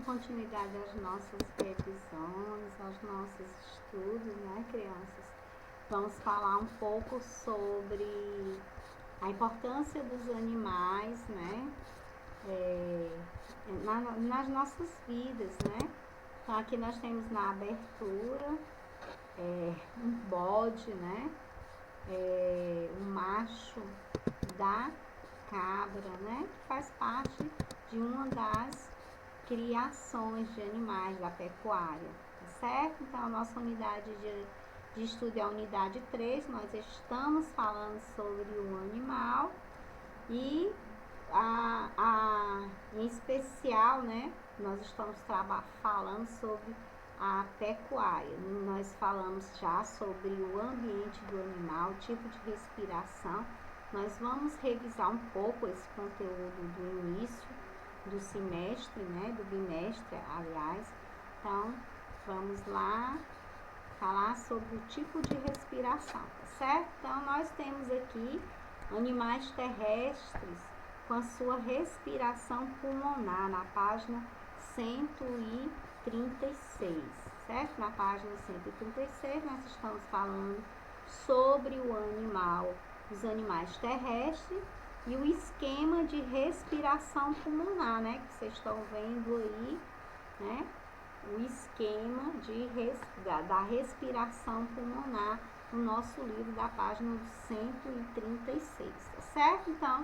continuidade às nossas revisões, aos nossos estudos, né, crianças? Vamos falar um pouco sobre a importância dos animais, né, nas nossas vidas, né? Então, aqui nós temos na abertura um bode, né, um macho da cabra, né, que faz parte de uma das criações de animais da pecuária, tá certo? Então, a nossa unidade de estudo é a unidade 3, nós estamos falando sobre o animal e em especial, né, nós estamos falando sobre a pecuária. Nós falamos já sobre o ambiente do animal, o tipo de respiração. Nós vamos revisar um pouco esse conteúdo do início do semestre, né, do bimestre, aliás. Então, vamos lá falar sobre o tipo de respiração, tá certo? Então, nós temos aqui animais terrestres com a sua respiração pulmonar na página 136, certo? Na página 136 nós estamos falando sobre o animal, os animais terrestres e o esquema de respiração pulmonar, né? Que vocês estão vendo aí, né? O esquema da respiração pulmonar no nosso livro da página 136, tá certo? Então,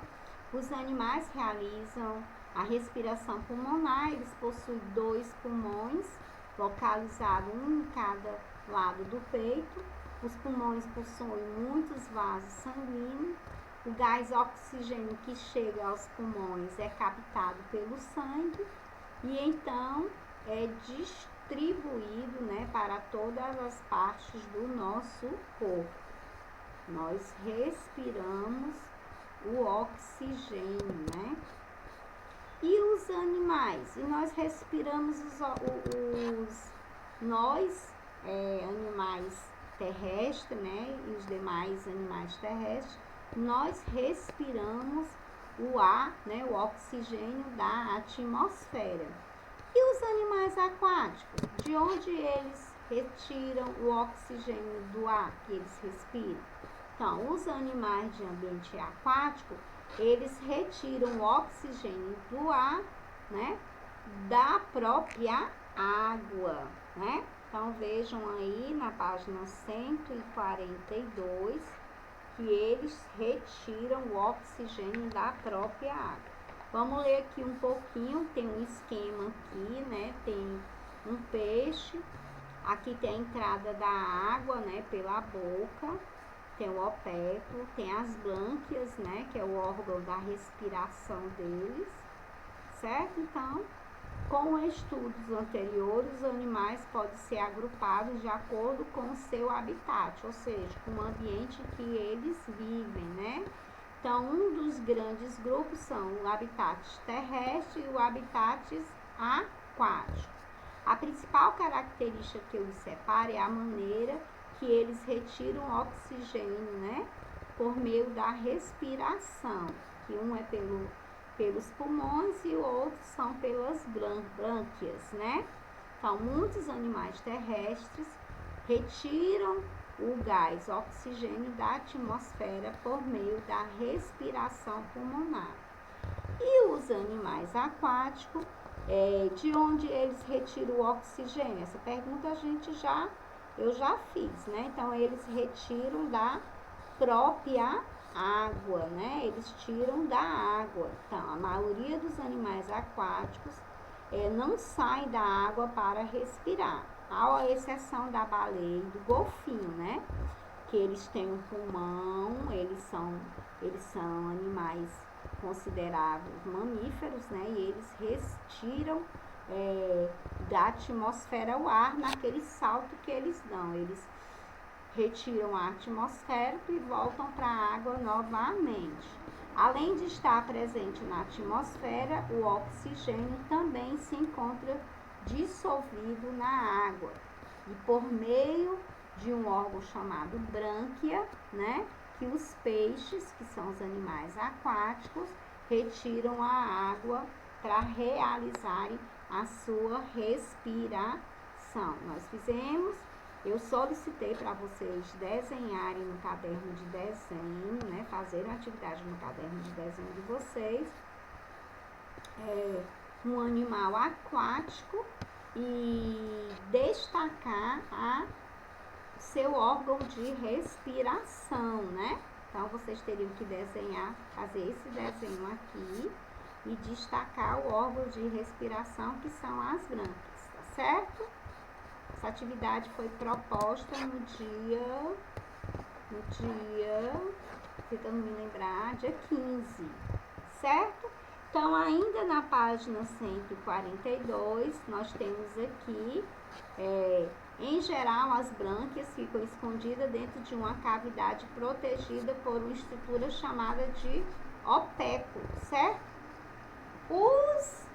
os animais realizam a respiração pulmonar, eles possuem 2 pulmões, localizados um em cada lado do peito. Os pulmões possuem muitos vasos sanguíneos. O gás oxigênio que chega aos pulmões é captado pelo sangue e então é distribuído, né, para todas as partes do nosso corpo. Nós respiramos o oxigênio, né? E os animais? E nós respiramos animais terrestres, né? E os demais animais terrestres, nós respiramos o ar, né? O oxigênio da atmosfera. E os animais aquáticos? De onde eles retiram o oxigênio do ar que eles respiram? Então, os animais de ambiente aquático, eles retiram o oxigênio do ar, né, da própria água, né? Então, vejam aí na página 142 que eles retiram o oxigênio da própria água. Vamos ler aqui um pouquinho, tem um esquema aqui, né? Tem um peixe, aqui tem a entrada da água, né, pela boca. Tem o opétulo, tem as brânquias, né, que é o órgão da respiração deles, certo? Então, com estudos anteriores, os animais podem ser agrupados de acordo com o seu habitat, ou seja, com o ambiente que eles vivem, né? Então, um dos grandes grupos são o habitat terrestre e o habitat aquático. A principal característica que os separa é a maneira que eles retiram oxigênio, né, por meio da respiração, que um é pelos pulmões e o outro são pelas brânquias, né? Então, muitos animais terrestres retiram o gás oxigênio da atmosfera por meio da respiração pulmonar. E os animais aquáticos, de onde eles retiram o oxigênio? Essa pergunta eu já fiz, né? Então, eles retiram da própria água, né? Eles tiram da água. Então, a maioria dos animais aquáticos não sai da água para respirar, à exceção da baleia e do golfinho, né? Que eles têm um pulmão, eles são animais considerados mamíferos, né? E eles retiram da atmosfera o ar naquele salto que eles dão. Eles retiram a atmosfera e voltam para a água novamente. Além de estar presente na atmosfera, o oxigênio também se encontra dissolvido na água. E por meio de um órgão chamado brânquia, né, que os peixes, que são os animais aquáticos, retiram a água para realizarem a sua respiração. Nós fizemos, eu solicitei para vocês desenharem no caderno de desenho, né? Fazerem atividade no caderno de desenho de vocês. Um animal aquático e destacar seu órgão de respiração, né? Então, vocês teriam que desenhar, fazer esse desenho aqui e destacar o órgão de respiração, que são as brânquias, tá certo? Essa atividade foi proposta no dia, tentando me lembrar, dia 15, certo? Então, ainda na página 142, nós temos aqui, em geral, as brânquias ficam escondidas dentro de uma cavidade protegida por uma estrutura chamada de opéculo, certo? Os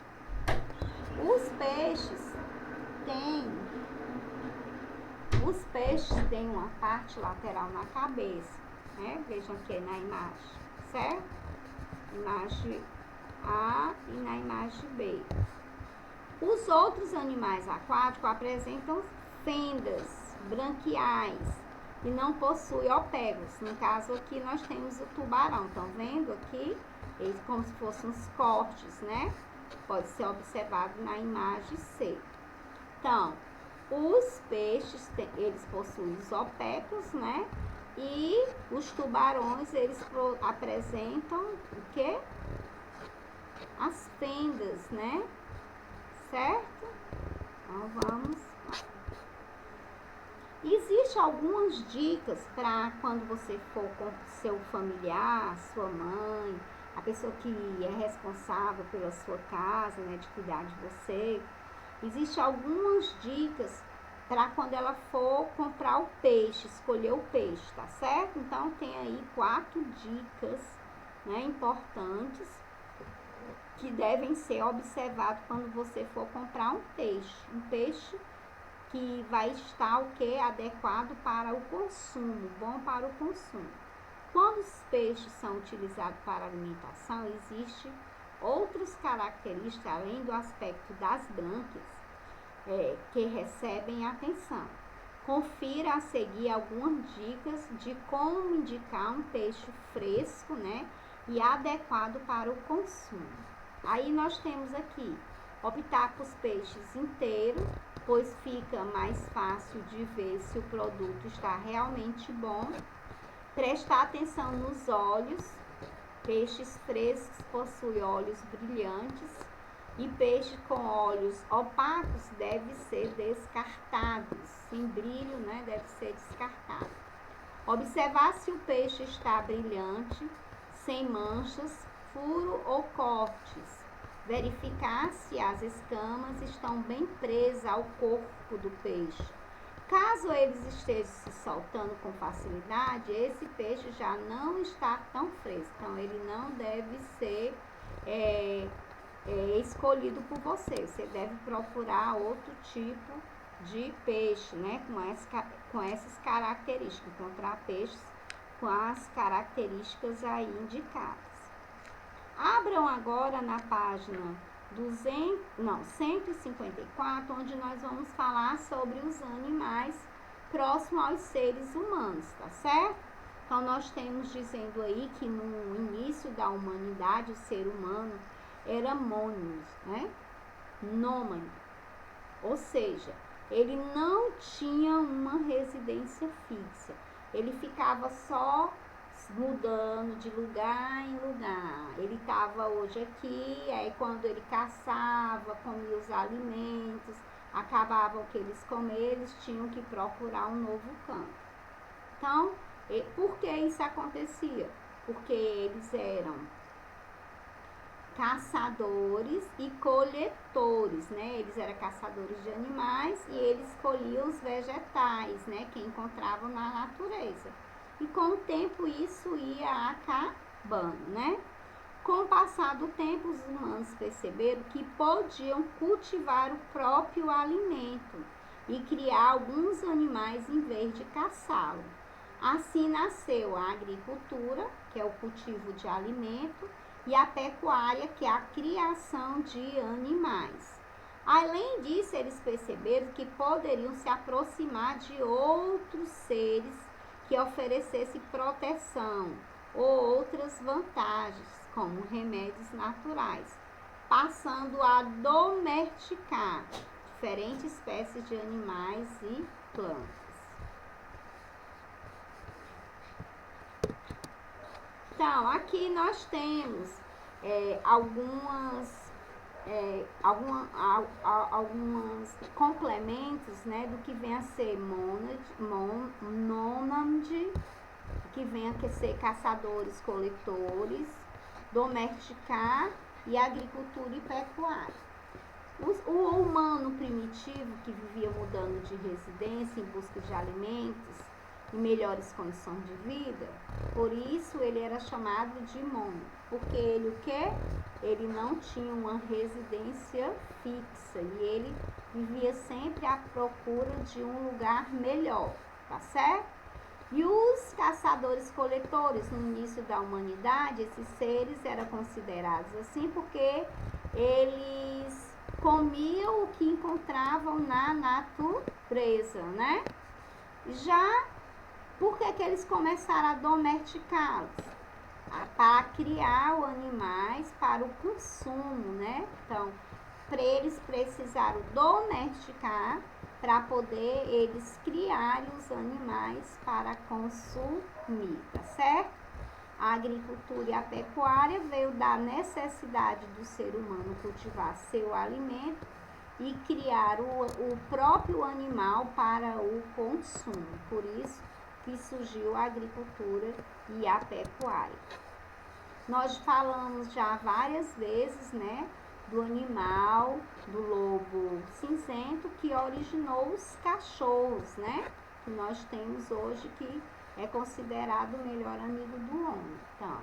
peixes têm uma parte lateral na cabeça, né? Vejam aqui na imagem, certo? Imagem A e na imagem B. Os outros animais aquáticos apresentam fendas branquiais e não possuem opéculos. No caso aqui nós temos o tubarão, estão vendo aqui? Eles como se fossem uns cortes, né? Pode ser observado na imagem C. Então, os peixes, eles possuem os opéculos, né? E os tubarões, eles apresentam o quê? As fendas, né? Certo? Então, vamos lá. Existem algumas dicas para quando você for com seu familiar, sua mãe, a pessoa que é responsável pela sua casa, né, de cuidar de você. Existem algumas dicas para quando ela for comprar o peixe, escolher o peixe, tá certo? Então, tem aí 4 dicas, né, importantes que devem ser observados quando você for comprar um peixe. Um peixe que vai estar o que? Adequado para o consumo, bom para o consumo. Quando os peixes são utilizados para alimentação, existem outras características, além do aspecto das brânquias, que recebem atenção. Confira a seguir algumas dicas de como indicar um peixe fresco, né, e adequado para o consumo. Aí nós temos aqui, optar por peixes inteiros, pois fica mais fácil de ver se o produto está realmente bom. Prestar atenção nos olhos. Peixes frescos possuem olhos brilhantes e peixe com olhos opacos deve ser descartados. Sem brilho, né, deve ser descartado. Observar se o peixe está brilhante, sem manchas, furo ou cortes. Verificar se as escamas estão bem presas ao corpo do peixe. Caso eles estejam se soltando com facilidade, esse peixe já não está tão fresco. Então, ele não deve ser escolhido por você. Você deve procurar outro tipo de peixe, né? Com essas características. Encontrar peixes com as características aí indicadas. Abram agora na página 154, onde nós vamos falar sobre os animais próximos aos seres humanos, tá certo? Então, nós temos dizendo aí que no início da humanidade, o ser humano era mônimos, né? Nômade. Ou seja, ele não tinha uma residência fixa. Ele ficava só mudando de lugar em lugar. Ele estava hoje aqui, aí quando ele caçava, comia os alimentos, acabavam o que eles comiam, eles tinham que procurar um novo canto. Então, por que isso acontecia? Porque eles eram caçadores e coletores, né? Eles eram caçadores de animais e eles colhiam os vegetais, né, que encontravam na natureza. E com o tempo isso ia acabando, né? Com o passar do tempo, os humanos perceberam que podiam cultivar o próprio alimento e criar alguns animais em vez de caçá-lo. Assim nasceu a agricultura, que é o cultivo de alimento, e a pecuária, que é a criação de animais. Além disso, eles perceberam que poderiam se aproximar de outros seres que oferecessem proteção ou outras vantagens, como remédios naturais, passando a domesticar diferentes espécies de animais e plantas. Então, aqui nós temos alguns complementos, né, do que vem a ser nômade, que vem a ser caçadores-coletores, domesticar e agricultura e pecuária. O humano primitivo, que vivia mudando de residência em busca de alimentos e melhores condições de vida, por isso ele era chamado de nômade, porque ele o quê? Ele não tinha uma residência fixa e ele vivia sempre à procura de um lugar melhor, tá certo? E os caçadores-coletores, no início da humanidade, esses seres eram considerados assim porque eles comiam o que encontravam na natureza, né? Já por que eles começaram a domesticá-los? Para criar os animais para o consumo, né? Então, eles precisaram domesticar para poder eles criarem os animais para consumir, tá certo? A agricultura e a pecuária veio da necessidade do ser humano cultivar seu alimento e criar o próprio animal para o consumo. Por isso que surgiu a agricultura e a pecuária. Nós falamos já várias vezes, né, do animal, do lobo cinzento, que originou os cachorros, né, que nós temos hoje, que é considerado o melhor amigo do homem. Então,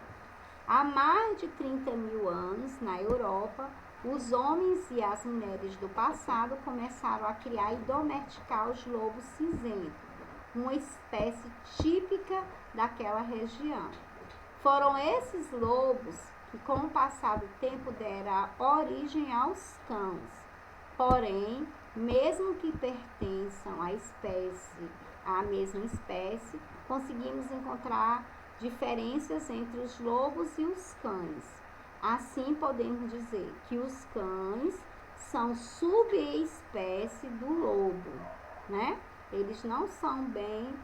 há mais de 30 mil anos, na Europa, os homens e as mulheres do passado começaram a criar e domesticar os lobos cinzentos, uma espécie típica daquela região. Foram esses lobos que, com o passar do tempo, deram origem aos cães. Porém, mesmo que pertençam à mesma espécie, conseguimos encontrar diferenças entre os lobos e os cães. Assim, podemos dizer que os cães são subespécie do lobo, né? Eles não são bem...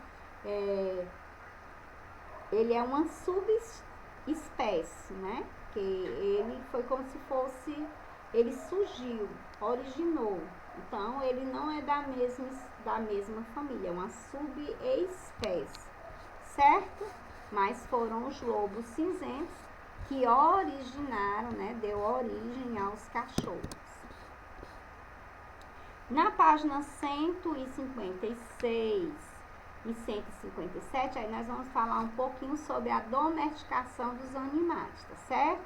ele é uma subespécie, né? Que ele foi como se fosse... Ele surgiu, originou. Então, ele não é da mesma família, é uma subespécie, certo? Mas foram os lobos cinzentos que originaram, né? Deu origem aos cachorros. Na página 156 e 157, aí nós vamos falar um pouquinho sobre a domesticação dos animais, tá certo?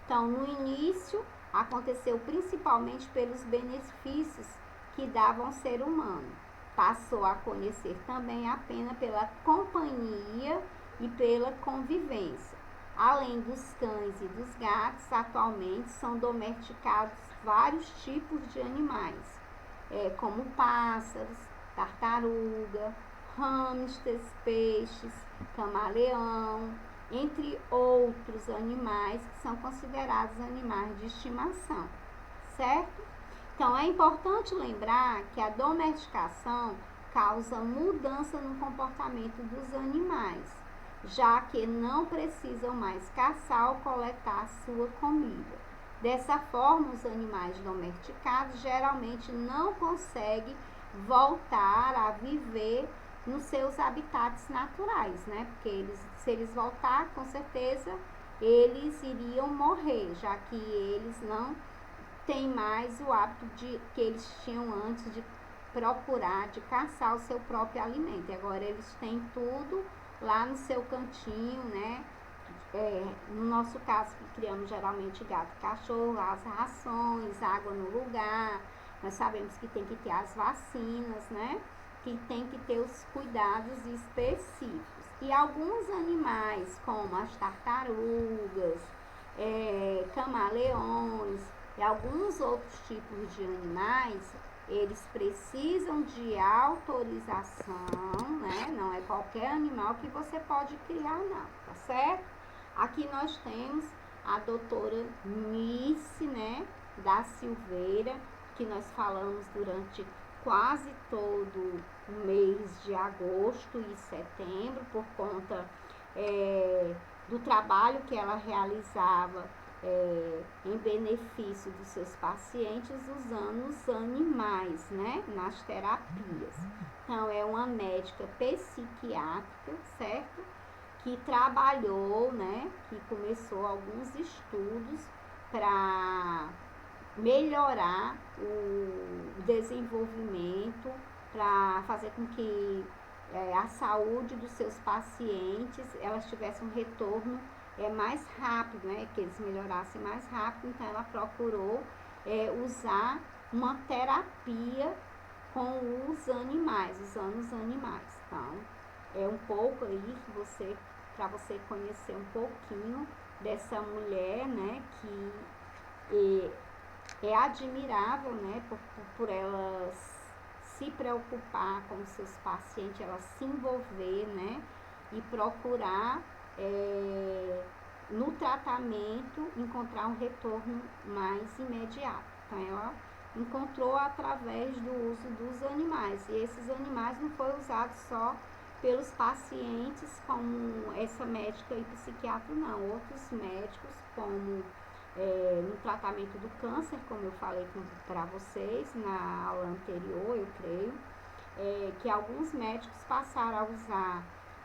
Então, no início, aconteceu principalmente pelos benefícios que davam ao ser humano. Passou a conhecer também apenas pela companhia e pela convivência. Além dos cães e dos gatos, atualmente são domesticados vários tipos de animais, como pássaros, tartaruga, hamsters, peixes, camaleão, entre outros animais que são considerados animais de estimação, certo? Então, é importante lembrar que a domesticação causa mudança no comportamento dos animais, já que não precisam mais caçar ou coletar sua comida. Dessa forma, os animais domesticados geralmente não conseguem voltar a viver nos seus habitats naturais, né? Porque se eles voltar, com certeza, eles iriam morrer, já que eles não têm mais o hábito que eles tinham antes de procurar, de caçar o seu próprio alimento. E agora eles têm tudo lá no seu cantinho, né? No nosso caso, que criamos geralmente gato e cachorro, as rações, água no lugar. Nós sabemos que tem que ter as vacinas, né? Que tem que ter os cuidados específicos. E alguns animais, como as tartarugas, camaleões, E alguns outros tipos de animais, eles precisam de autorização, né? Não é qualquer animal que você pode criar, não, tá certo? Aqui nós temos a doutora Nice, né, da Silveira, que nós falamos durante quase todo o mês de agosto e setembro, por conta do trabalho que ela realizava em benefício dos seus pacientes usando os animais, né, nas terapias. Então, é uma médica psiquiátrica, certo? Que trabalhou, né, que começou alguns estudos para melhorar o desenvolvimento, para fazer com que a saúde dos seus pacientes, elas tivessem um retorno mais rápido, né, que eles melhorassem mais rápido. Então ela procurou usar uma terapia com os animais, usando os animais. Então é um pouco aí que você, para você conhecer um pouquinho dessa mulher, né, que é admirável, né, por ela se preocupar com os seus pacientes, ela se envolver, né, e procurar no tratamento encontrar um retorno mais imediato. Então ela encontrou através do uso dos animais, e esses animais não foram usados só pelos pacientes como essa médica e psiquiatra, não. Outros médicos, como no tratamento do câncer, como eu falei para vocês na aula anterior, eu creio, que alguns médicos passaram a usar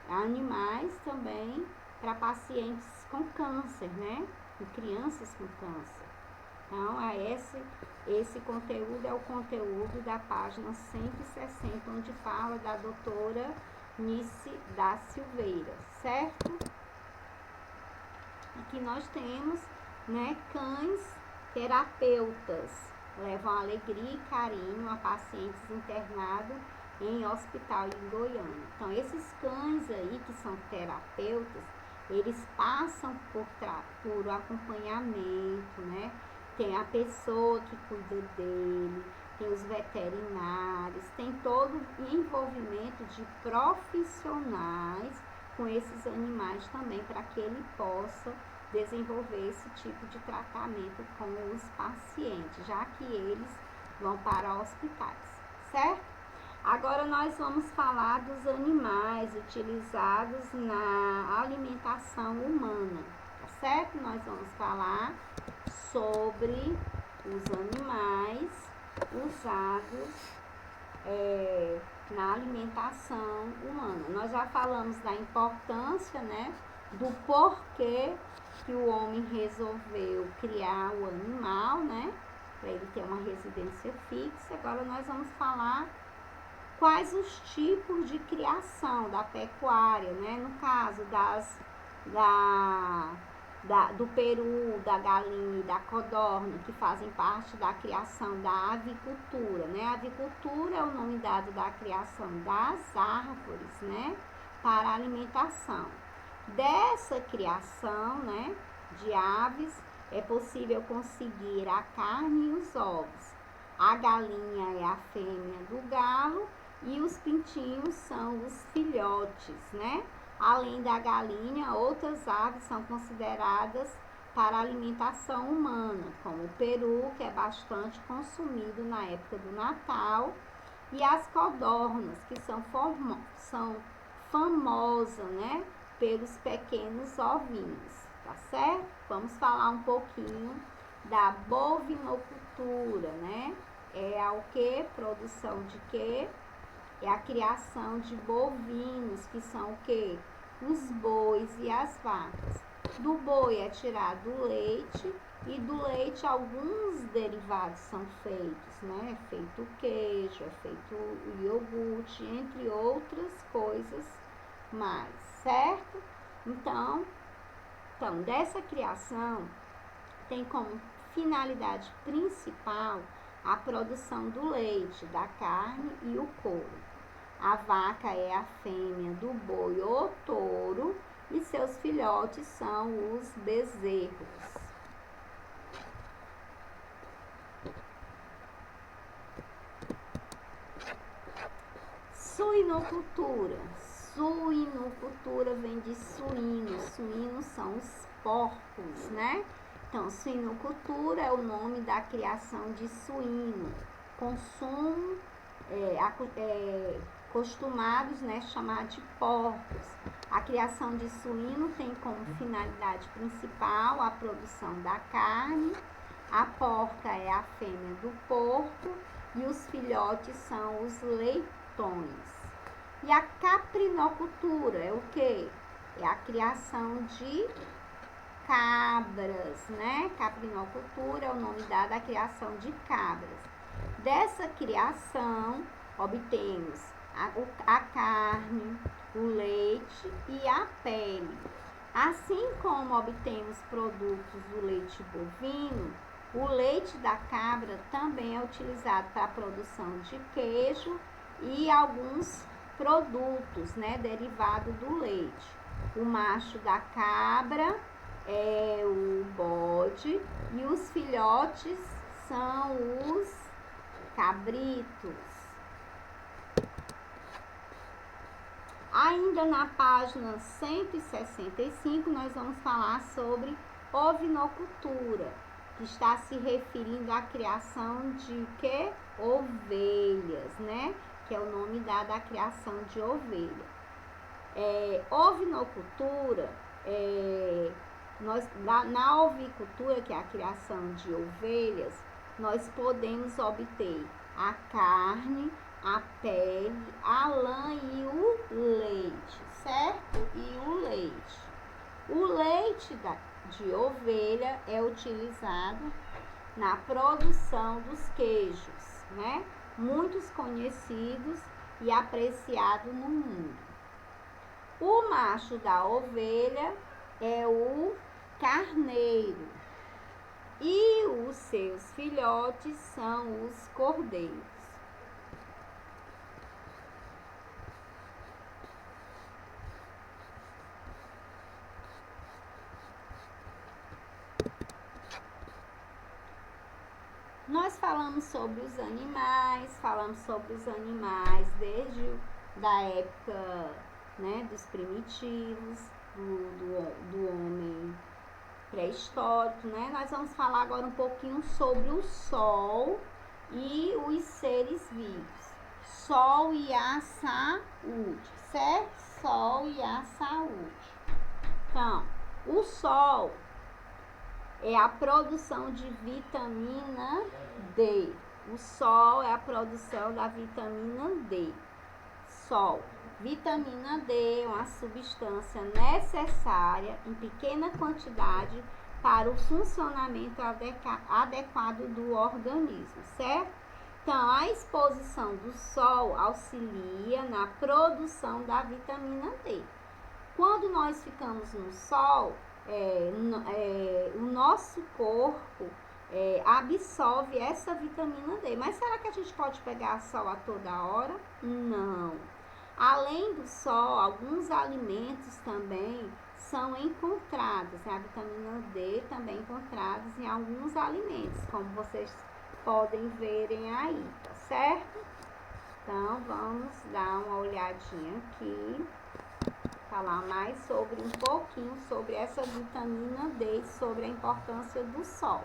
animais também para pacientes com câncer, né? E crianças com câncer. Então, esse conteúdo é o conteúdo da página 160, onde fala da doutora Nice da Silveira, certo? Aqui nós temos, né, cães terapeutas, levam alegria e carinho a pacientes internados em hospital em Goiânia. Então, esses cães aí que são terapeutas, eles passam por acompanhamento, né? Tem a pessoa que cuida dele, tem os veterinários, tem todo o envolvimento de profissionais com esses animais também, para que ele possa desenvolver esse tipo de tratamento com os pacientes, já que eles vão para hospitais, certo? Agora nós vamos falar dos animais utilizados na alimentação humana, tá certo? Nós vamos falar sobre os animais usados na alimentação humana. Nós já falamos da importância, né, do porquê que o homem resolveu criar o animal, né, para ele ter uma residência fixa. Agora nós vamos falar quais os tipos de criação da pecuária, né, no caso do peru, da galinha e da codorna, que fazem parte da criação da avicultura, né? A avicultura é o nome dado da criação das árvores, né, para alimentação. Dessa criação, né, de aves, é possível conseguir a carne e os ovos. A galinha é a fêmea do galo e os pintinhos são os filhotes, né? Além da galinha, outras aves são consideradas para alimentação humana, como o peru, que é bastante consumido na época do Natal, e as codornas, que são famosas, né, pelos pequenos ovinhos, tá certo? Vamos falar um pouquinho da bovinocultura, né? É o que? Produção de quê? É a criação de bovinos, que são o quê? Os bois e as vacas. Do boi é tirado o leite, e do leite alguns derivados são feitos, né? É feito o queijo, é feito o iogurte, entre outras coisas mais, certo? Então, dessa criação tem como finalidade principal a produção do leite, da carne e o couro. A vaca é a fêmea do boi ou touro e seus filhotes são os bezerros. Suinocultura. Suinocultura vem de suínos. Suínos são os porcos, né? Então, suinocultura é o nome da criação de suíno. Consumo, costumados, né, chamar de porcos. A criação de suíno tem como finalidade principal a produção da carne. A porca é a fêmea do porco e os filhotes são os leitões. E a caprinocultura é o quê? É a criação de cabras, né? Caprinocultura é o nome dado à criação de cabras. Dessa criação, obtemos a carne, o leite e a pele. Assim como obtemos produtos do leite bovino, o leite da cabra também é utilizado para a produção de queijo e alguns produtos, né, derivados do leite. O macho da cabra é o bode e os filhotes são os cabritos. Ainda na página 165, nós vamos falar sobre ovinocultura, que está se referindo à criação de quê? Ovelhas, né? Que é o nome dado à criação de ovelha. Ovinocultura, na ovicultura, que é a criação de ovelhas, nós podemos obter a carne, a pele, a lã e o leite, certo? E o leite. O leite de ovelha é utilizado na produção dos queijos, né? Muitos conhecidos e apreciados no mundo. O macho da ovelha é o carneiro e os seus filhotes são os cordeiros. Nós falamos sobre os animais, desde da época, né, dos primitivos, do homem pré-histórico, né? Nós vamos falar agora um pouquinho sobre o sol e os seres vivos. Sol e a saúde, certo? Sol e a saúde. Então, o sol é a produção de vitamina D. O sol é a produção da vitamina D. Sol. Vitamina D é uma substância necessária em pequena quantidade para o funcionamento adequado do organismo, certo? Então, a exposição do sol auxilia na produção da vitamina D. Quando nós ficamos no sol, o nosso corpo absorve essa vitamina D. Mas será que a gente pode pegar sol a toda hora? Não. Além do sol, alguns alimentos também são encontrados, a vitamina D também encontrados em alguns alimentos, como vocês podem verem aí, tá certo? Então, vamos dar uma olhadinha aqui, falar mais sobre um pouquinho sobre essa vitamina D, sobre a importância do sol.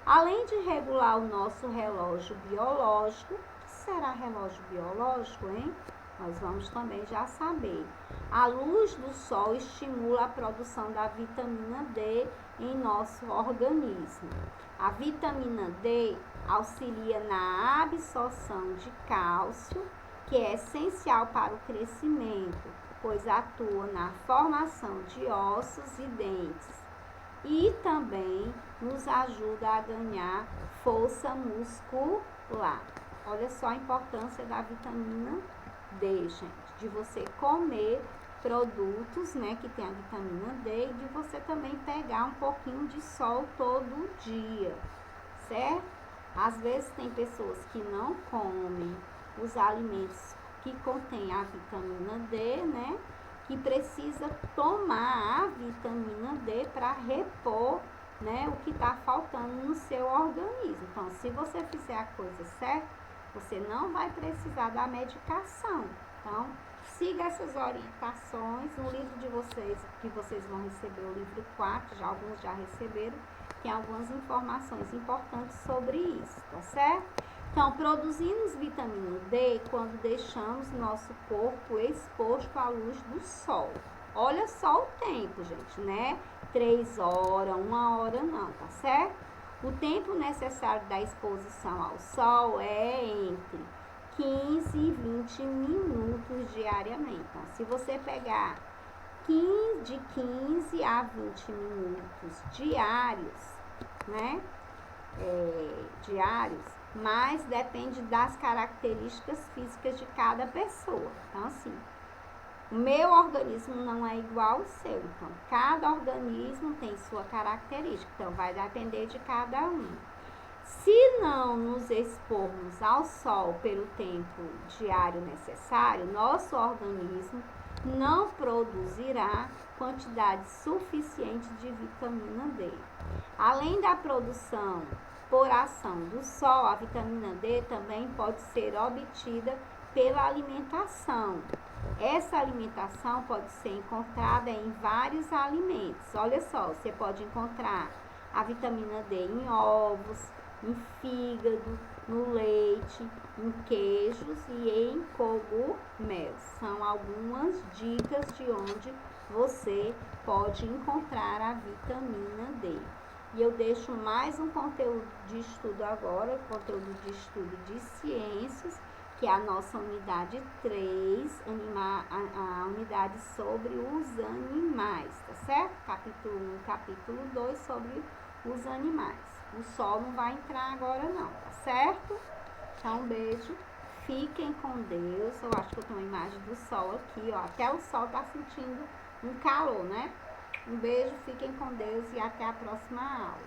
Além de regular o nosso relógio biológico, o que será relógio biológico, hein? Nós vamos também já saber. A luz do sol estimula a produção da vitamina D em nosso organismo. A vitamina D auxilia na absorção de cálcio, que é essencial para o crescimento, pois atua na formação de ossos e dentes. E também nos ajuda a ganhar força muscular. Olha só a importância da vitamina D, gente, de você comer produtos, né, que tem a vitamina D e de você também pegar um pouquinho de sol todo dia, certo? Às vezes tem pessoas que não comem os alimentos que contêm a vitamina D, né, que precisa tomar a vitamina D para repor, né, o que está faltando no seu organismo. Então, se você fizer a coisa certa, você não vai precisar da medicação, Então, siga essas orientações. No livro de vocês, que vocês vão receber, o livro 4, já alguns já receberam, tem algumas informações importantes sobre isso, tá certo? Então, produzimos vitamina D quando deixamos nosso corpo exposto à luz do sol. Olha só o tempo, gente, né? 3 horas, 1 hora não, tá certo? O tempo necessário da exposição ao sol é entre 15 e 20 minutos diariamente. Então, se você pegar de 15 a 20 minutos diários, né? Diários, mas depende das características físicas de cada pessoa. Então, assim, o meu organismo não é igual ao seu. Então, cada organismo tem sua característica. Então, vai depender de cada um. Se não nos expormos ao sol pelo tempo diário necessário, nosso organismo não produzirá quantidade suficiente de vitamina D. Além da produção por ação do sol, a vitamina D também pode ser obtida pela alimentação. Essa alimentação pode ser encontrada em vários alimentos. Olha só, você pode encontrar a vitamina D em ovos, em fígado, no leite, em queijos e em cogumelos. São algumas dicas de onde você pode encontrar a vitamina D. E eu deixo mais um conteúdo de estudo agora, conteúdo de estudo de ciências, que é a nossa unidade 3, a unidade sobre os animais, tá certo? Capítulo 1, capítulo 2 sobre os animais. O sol não vai entrar agora não, tá certo? Então, um beijo. Fiquem com Deus. Eu acho que eu tenho uma imagem do sol aqui, ó. Até o sol tá sentindo um calor, né? Um beijo, fiquem com Deus e até a próxima aula.